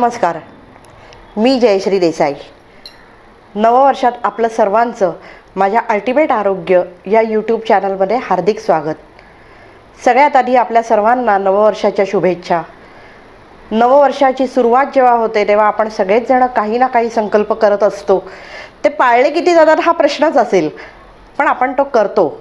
नमस्कार, मी जयश्री देसाई. नववर्षात आपलं सर्वांचं माझ्या अल्टिमेट आरोग्य या यूट्यूब चॅनलमध्ये हार्दिक स्वागत. सगळ्यात आधी आपल्या सर्वांना नववर्षाच्या शुभेच्छा. नववर्षाची सुरुवात जेव्हा होते तेव्हा आपण सगळेच जण काही ना काही संकल्प करत असतो. ते पाळले किती जातात हा प्रश्नच असेल, पण आपण तो करतो.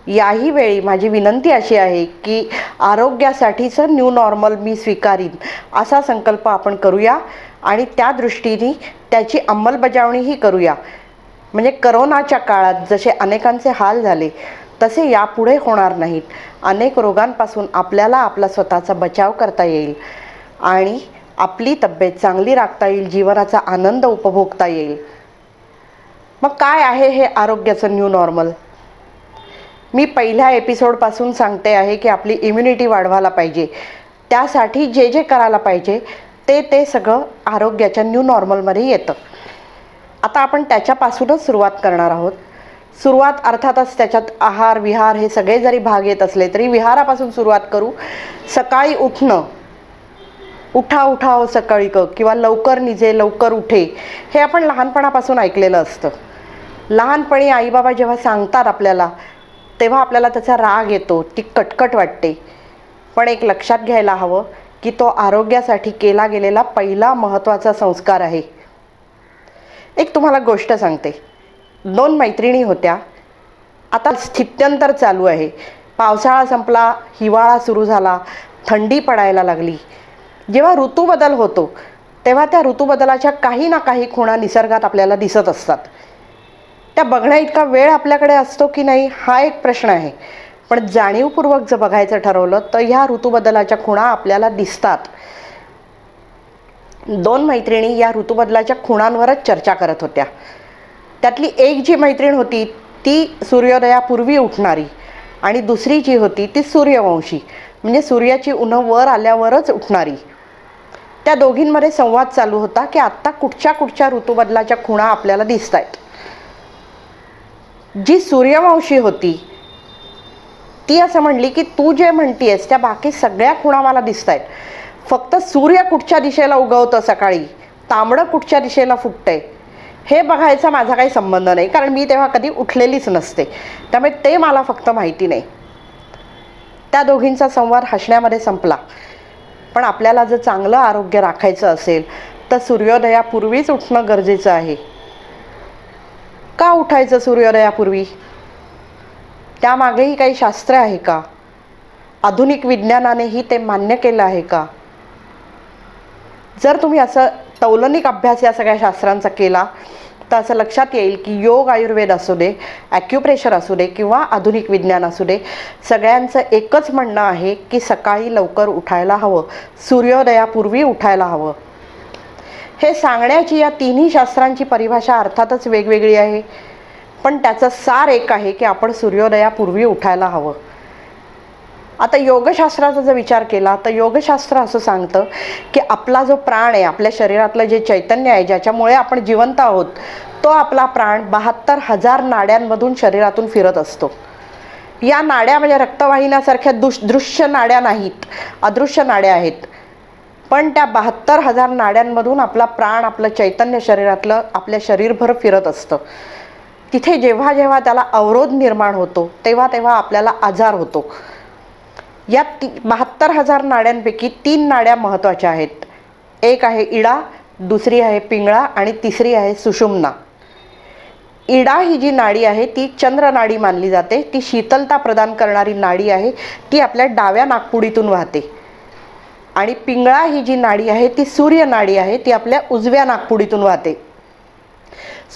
याही वेळी माझी विनंती अशी आहे की आरोग्यासाठीचं न्यू नॉर्मल मी स्वीकारीन असा संकल्प आपण करूया आणि त्या दृष्टीने त्याची अंमलबजावणीही करूया. म्हणजे करोनाच्या काळात जसे अनेकांचे हाल झाले तसे यापुढे होणार नाहीत. अनेक रोगांपासून आपल्याला आपला स्वतःचा बचाव करता येईल आणि आपली तब्येत चांगली राखता येईल, जीवनाचा आनंद उपभोगता येईल. मग काय आहे हे आरोग्याचं न्यू नॉर्मल? मी पहिल्या एपिसोडपासून सांगते आहे की आपली इम्युनिटी वाढवायला पाहिजे. त्यासाठी जे जे करायला पाहिजे ते सगळं आरोग्याच्या न्यू नॉर्मलमध्ये येतं. आता आपण त्याच्यापासूनच सुरुवात करणार आहोत. सुरुवात अर्थातच त्याच्यात आहार विहार हे सगळे जरी भाग येत असले तरी विहारापासून सुरुवात करू. सकाळी उठणं, उठाव सकाळी किंवा लवकर निजे लवकर उठे, हे आपण लहानपणापासून ऐकलेलं असतं. लहानपणी आईबाबा जेव्हा सांगतात आपल्याला तेव्हा आपल्याला त्याचा राग येतो, ती कटकट वाटते. पण एक लक्षात घ्यायला हवं की तो आरोग्यासाठी केला गेलेला पहिला महत्त्वाचा संस्कार आहे. एक तुम्हाला गोष्ट सांगते. 2 मैत्रिणी होत्या. आता स्थित्यंतर चालू आहे. पावसाळा संपला, हिवाळा सुरू झाला, थंडी पडायला लागली. जेव्हा ऋतूबदल होतो तेव्हा त्या ऋतूबदलाच्या काही ना काही खुणा निसर्गात आपल्याला दिसत असतात. त्या बघण्या इतका वेळ आपल्याकडे असतो की नाही हा एक प्रश्न आहे. पण जाणीवपूर्वक जर बघायचं ठरवलं तर ह्या ऋतूबदलाच्या खुणा आपल्याला दिसतात. 2 मैत्रिणी या ऋतूबदलाच्या खुणांवरच चर्चा करत होत्या. त्यातली एक जी मैत्रीण होती ती सूर्योदयापूर्वी उठणारी आणि दुसरी जी होती ती सूर्यवंशी, म्हणजे सूर्याची उन्हं वर आल्यावरच उठणारी. त्या दोघींमध्ये संवाद चालू होता की आत्ता कुठच्या ऋतूबदलाच्या खुणा आपल्याला दिसत आहेत. जी सूर्यवंशी होती ती असं म्हणली की तू जे म्हणतीयस त्या बाकी सगळ्या खुणा मला दिसत आहेत, फक्त सूर्य कुठच्या दिशेला उगवतं सकाळी, तांबडं कुठच्या दिशेला फुटतंय हे बघायचा माझा काही संबंध नाही, कारण मी तेव्हा कधी उठलेलीच नसते, त्यामुळे ते मला फक्त माहिती नाही. त्या दोघींचा संवाद हसण्यामध्ये संपला. पण आपल्याला जर चांगलं आरोग्य राखायचं असेल तर सूर्योदयापूर्वीच उठणं गरजेचं आहे. का उठायचं सूर्योदयापूर्वी? त्यामागेही काही शास्त्र आहे का? आधुनिक विज्ञानानेही ते मान्य केलं आहे का? जर तुम्ही असं तौलनिक अभ्यास या सगळ्या शास्त्रांचा केला तर असं लक्षात येईल की योग आयुर्वेद असू दे, ॲक्युप्रेशर असू दे किंवा आधुनिक विज्ञान असू दे, सगळ्यांचं एकच म्हणणं आहे की सकाळी लवकर उठायला हवं, सूर्योदयापूर्वी उठायला हवं. हे सांगण्याची या तिन्ही शास्त्रांची परिभाषा अर्थातच वेगवेगळी आहे, पण त्याचं सार एक आहे की आपण सूर्योदयापूर्वी उठायला हवं. आता योगशास्त्राचा जर विचार केला तर योगशास्त्र असं सांगतं की आपला जो प्राण आहे, आपल्या शरीरातलं जे चैतन्य आहे ज्याच्यामुळे आपण जिवंत आहोत, तो आपला प्राण 72,000 नाड्यांमधून शरीरातून फिरत असतो. या नाड्या म्हणजे रक्तवाहिन्यासारख्या दृश्य नाड्या नाहीत, अदृश्य नाड्या आहेत. पण त्या 72,000 नाड्यांमधून आपला प्राण, आपलं चैतन्य शरीरातलं आपल्या शरीरभर फिरत असतं. तिथे जेव्हा जेव्हा त्याला अवरोध निर्माण होतो तेव्हा तेव्हा आपल्याला आजार होतो. या 72,000 नाड्यांपैकी 3 नाड्या महत्त्वाच्या आहेत. एक आहे इडा, दुसरी आहे पिंगळा आणि तिसरी आहे सुषुम्ना. इडा ही जी नाडी आहे ती चंद्रनाडी मानली जाते. ती शीतलता प्रदान करणारी नाडी आहे. ती आपल्या डाव्या नाकपुडीतून वाहते. आणि पिंगळा ही जी नाडी आहे ती सूर्य नाडी आहे. ती आपल्या उजव्या नाकपुडीतून वाहते.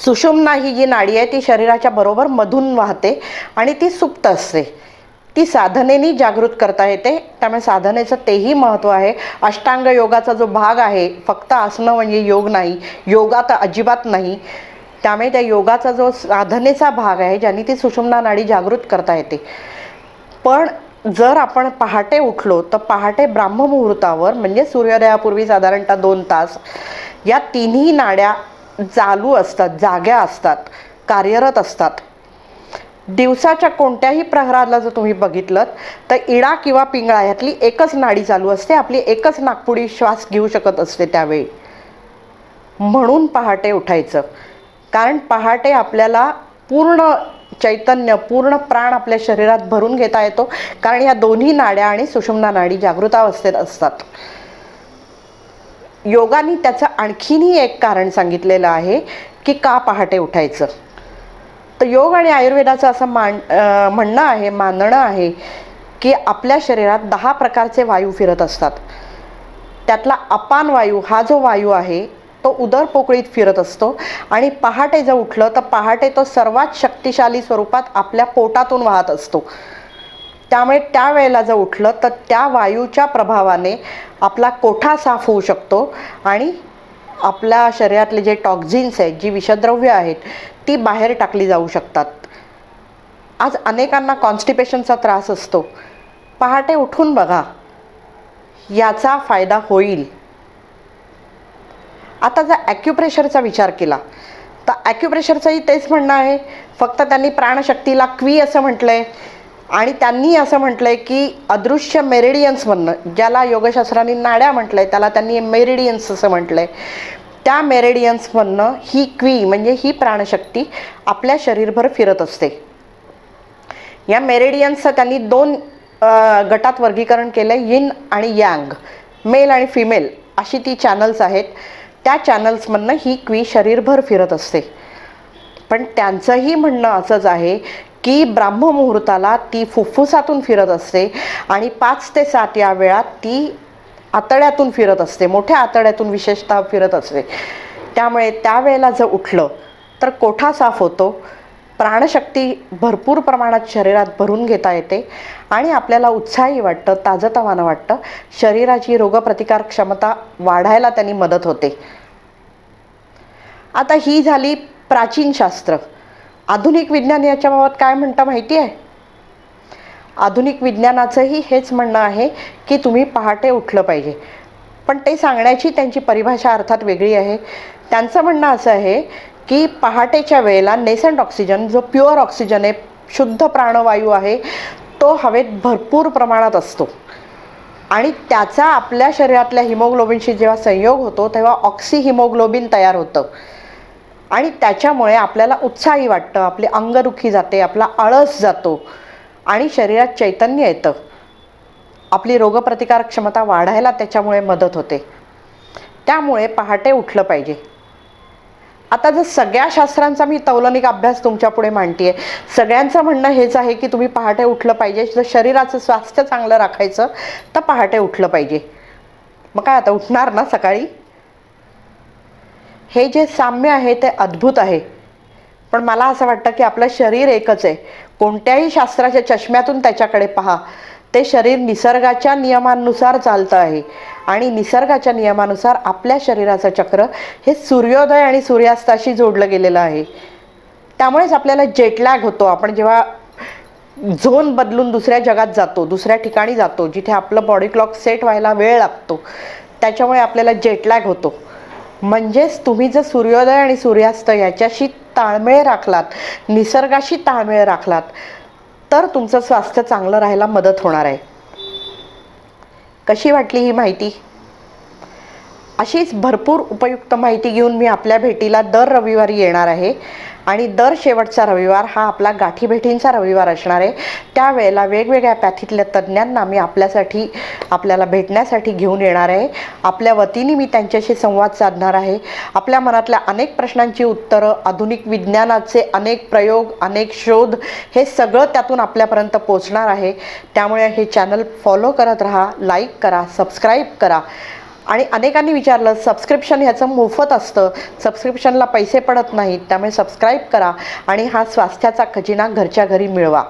सुषुम्ना ही जी नाडी आहे ती शरीराच्या बरोबर मधून वाहते आणि ती सुप्त असते. ती साधनेनी जागृत करता येते, त्यामुळे साधनेचं तेही महत्त्व आहे. अष्टांग योगाचा जो भाग आहे, फक्त आसनं म्हणजे योग नाही, योगा तर अजिबात नाही. त्यामुळे त्या योगाचा जो साधनेचा भाग आहे ज्याने ती सुषुम्ना नाडी जागृत करता येते. पण जर आपण पहाटे उठलो तर पहाटे ब्राह्ममुहूर्तावर म्हणजे सूर्योदयापूर्वी साधारणतः 2 तास या तिन्ही नाड्या चालू असतात, जाग्या असतात, कार्यरत असतात. दिवसाच्या कोणत्याही प्रहराला जर तुम्ही बघितलं तर इडा किंवा पिंगळा ह्यातली एकच नाडी चालू असते, आपली एकच नाकपुडी श्वास घेऊ शकत असते त्यावेळी. म्हणून पहाटे उठायचं, कारण पहाटे आपल्याला पूर्ण चैतन्य, पूर्ण प्राण आपल्या शरीरात भरून घेता येतो, कारण या दोन्ही नाड्या आणि सुषुम्ना नाडी जागृतावस्थेत असतात. योगाने त्याचं आणखीनही एक कारण सांगितलेलं आहे की का पहाटे उठायचं. तर योग आणि आयुर्वेदाचं असं मानणं आहे की आपल्या शरीरात 10 प्रकारचे वायू फिरत असतात. त्यातला अपान वायू हा जो वायू आहे तो उदर पोकळीत फिरत असतो आणि पहाटे जर उठलं तर पहाटे तो सर्वात शक्तिशाली स्वरूपात आपल्या पोटातून वाहत असतो. त्यामुळे त्यावेळेला जर उठलं तर त्या वायूच्या प्रभावाने आपला कोठा साफ होऊ शकतो आणि आपल्या शरीरातले जे टॉक्झिन्स आहेत, जी विषद्रव्य आहेत, ती बाहेर टाकली जाऊ शकतात. आज अनेकांना कॉन्स्टिपेशनचा त्रास असतो. पहाटे उठून बघा, याचा फायदा होईल. आता जर ॲक्युप्रेशरचा विचार केला तर ॲक्युप्रेशरचंही तेच म्हणणं आहे, फक्त त्यांनी प्राणशक्तीला क्वी असं म्हटलं आहे आणि त्यांनी असं म्हटलं आहे की अदृश्य मेरिडियन्स म्हणणं, ज्याला योगशास्त्रांनी नाड्या म्हटलं आहे त्याला त्यांनी मेरिडियन्स असं म्हटलं आहे. त्या मेरिडियन्स म्हणणं ही क्वी म्हणजे ही प्राणशक्ती आपल्या शरीरभर फिरत असते. या मेरिडियन्सचं त्यांनी 2 गटात वर्गीकरण केलं आहे, यिन आणि यांग, मेल आणि फिमेल अशी ती चॅनल्स आहेत. त्या चॅनल्समधनं ही क्वी शरीरभर फिरत असते. पण त्यांचंही म्हणणं असंच आहे की ब्राह्ममुहूर्ताला ती फुफ्फुसातून फिरत असते आणि 5 ते 7 या वेळात ती आतड्यातून फिरत असते, मोठ्या आतड्यातून विशेषतः फिरत असते. त्यामुळे त्यावेळेला जर उठलं तर कोठा साफ होतो, प्राणशक्ती भरपूर प्रमाणात शरीरात भरून घेता येते आणि आपल्याला उत्साही वाटतं, ताजतवानं वाटतं. शरीराची रोगप्रतिकार क्षमता वाढायला त्यांनी मदत होते. आता ही झाली प्राचीन शास्त्र. आधुनिक विज्ञान याच्याबाबत काय म्हणतं माहिती आहे? आधुनिक विज्ञानाचंही हेच म्हणणं आहे की तुम्ही पहाटे उठलं पाहिजे. पण ते सांगण्याची त्यांची परिभाषा अर्थात वेगळी आहे. त्यांचं म्हणणं असं आहे की पहाटेच्या वेळेला नेसंट ऑक्सिजन, जो प्युअर ऑक्सिजन आहे, शुद्ध प्राणवायू आहे, तो हवेत भरपूर प्रमाणात असतो आणि त्याचा आपल्या शरीरातल्या हिमोग्लोबिनशी जेव्हा संयोग होतो तेव्हा ऑक्सी हिमोग्लोबिन तयार होतं आणि त्याच्यामुळे आपल्याला उत्साही वाटतं, आपली अंगदुखी जाते, आपला आळस जातो आणि शरीरात चैतन्य येतं. आपली रोगप्रतिकार क्षमता वाढायला त्याच्यामुळे मदत होते. त्यामुळे पहाटे उठलं पाहिजे. आता जर सगळ्या शास्त्रांचा मी तौलनिक अभ्यास तुमच्यापुढे मांडते, सगळ्यांचं म्हणणं हेच आहे की तुम्ही पहाटे उठलं पाहिजे. जर शरीराचं स्वास्थ्य चांगलं राखायचं तर पहाटे उठलं पाहिजे. मग काय आता उठणार ना सकाळी? हे जे साम्य आहे ते अद्भुत आहे. पण मला असं वाटतं की आपलं शरीर एकच आहे. कोणत्याही शास्त्राच्या चष्म्यातून त्याच्याकडे पहा, ते शरीर निसर्गाच्या नियमांनुसार चालतं आहे आणि निसर्गाच्या नियमानुसार आपल्या शरीराचं चक्र हे सूर्योदय आणि सूर्यास्ताशी जोडलं गेलेलं आहे. त्यामुळेच आपल्याला जेटलॅग होतो. आपण जेव्हा झोन बदलून दुसऱ्या जगात जातो, दुसऱ्या ठिकाणी जातो, जिथे आपलं बॉडी क्लॉक सेट व्हायला वेळ लागतो, त्याच्यामुळे आपल्याला जेटलॅग होतो. म्हणजेच तुम्ही जर सूर्योदय आणि सूर्यास्त याच्याशी ताळमेळ राखलात, निसर्गाशी ताळमेळ राखलात, तर तुमचं स्वास्थ्य चांगलं राहायला मदत होणार आहे. कशी वाटली ही माहिती? अशीच भरपूर उपयुक्त माहिती घेऊन मी आपल्या भेटीला दर रविवारी येणार आहे आणि दर शेवटचा रविवार हा आपला गाठीभेटींचा रविवार असणार आहे. त्यावेळेला वेगवेगळ्या पॅथीतल्या तज्ज्ञांना मी आपल्याला भेटण्यासाठी घेऊन येणार आहे. आपल्या वतीने मी त्यांच्याशी संवाद साधणार आहे. आपल्या मनातल्या अनेक प्रश्नांची उत्तरं, आधुनिक विज्ञानाचे अनेक प्रयोग, अनेक शोध, हे सगळं त्यातून आपल्यापर्यंत पोचणार आहे. त्यामुळे हे चॅनल फॉलो करत राहा, लाईक करा, सबस्क्राईब करा. आणि अनेकांनी विचारलं, सबस्क्रिप्शन ह्याचं मोफत असतं, सबस्क्रिप्शनला पैसे पडत नाहीत, त्यामुळे सबस्क्राईब करा आणि हा स्वास्थ्याचा खजिना घरच्या घरी मिळवा.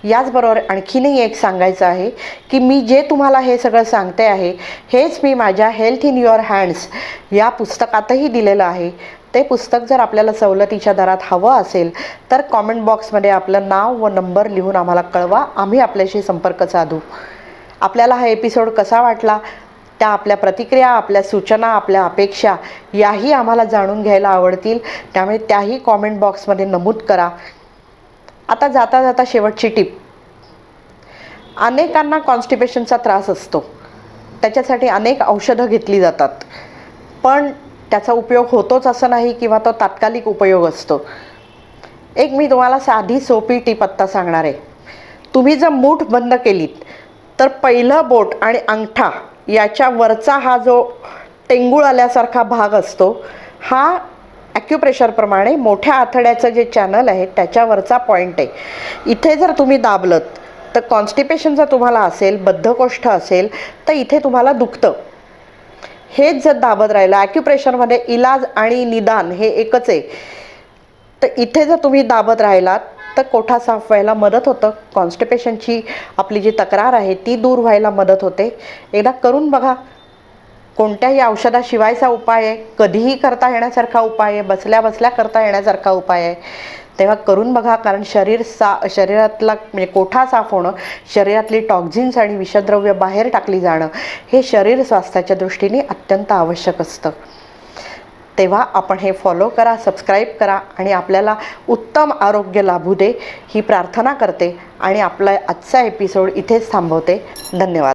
याचबरोबर आणखीनही एक सांगायचं आहे की मी जे तुम्हाला हे सगळं सांगते आहे, हेच मी माझ्या हेल्थ इन युअर हँड्स या पुस्तकातही दिलेलं आहे. ते पुस्तक जर आपल्याला सवलतीच्या दरात हवं असेल तर कॉमेंट बॉक्समध्ये आपलं नाव व नंबर लिहून आम्हाला कळवा. आम्ही आपल्याशी संपर्क साधू. आपल्याला हा एपिसोड कसा वाटला, त्या आपल्या प्रतिक्रिया, आपल्या सूचना, आपल्या अपेक्षा याही आम्हाला जाणून घ्यायला आवडतील. त्यामुळे त्याही कॉमेंट बॉक्समध्ये नमूद करा. आता जाता जाता शेवटची टीप. अनेकांना कॉन्स्टिपेशनचा त्रास असतो, त्याच्यासाठी अनेक औषधं घेतली जातात, पण त्याचा उपयोग होतोच असं नाही किंवा तो तात्कालिक उपयोग असतो. एक मी तुम्हाला साधी सोपी टीप आत्ता सांगणार आहे. तुम्ही जर मूठ बंद केलीत तर पहिलं बोट आणि अंगठा याच्या वरचा हा जो टेंगूळ आल्यासारखा भाग असतो, हा ॲक्युप्रेशरप्रमाणे मोठ्या आतड्याचं जे चॅनल आहे त्याच्यावरचा पॉईंट आहे. इथे जर तुम्ही दाबलत तर कॉन्स्टिपेशन जर तुम्हाला असेल, बद्धकोष्ठ असेल, तर इथे तुम्हाला दुखतं. हेच जर दाबत राहिलं, ॲक्युप्रेशरमध्ये इलाज आणि निदान हे एकच आहे, तर इथे जर तुम्ही दाबत राहिलात तर कोठा साफ व्हायला मदत होतं. कॉन्स्टिपेशनची आपली जी तक्रार आहे ती दूर व्हायला मदत होते. एकदा करून बघा. कोणत्याही औषधाशिवायचा उपाय आहे, कधीही करता येण्यासारखा उपाय आहे, बसल्या बसल्या करता येण्यासारखा उपाय आहे. तेव्हा करून बघा, कारण शरीरातला म्हणजे कोठा साफ होणं, शरीरातली टॉक्झिन्स आणि विषद्रव्य बाहेर टाकली जाणं हे शरीर स्वास्थ्याच्या दृष्टीने अत्यंत आवश्यक असतं. तेव्हा आपण हे फॉलो करा, सबस्क्राईब करा आणि आपल्याला उत्तम आरोग्य लाभू दे ही प्रार्थना करते आणि आपला आजचा एपिसोड इथेच थांबवते. धन्यवाद.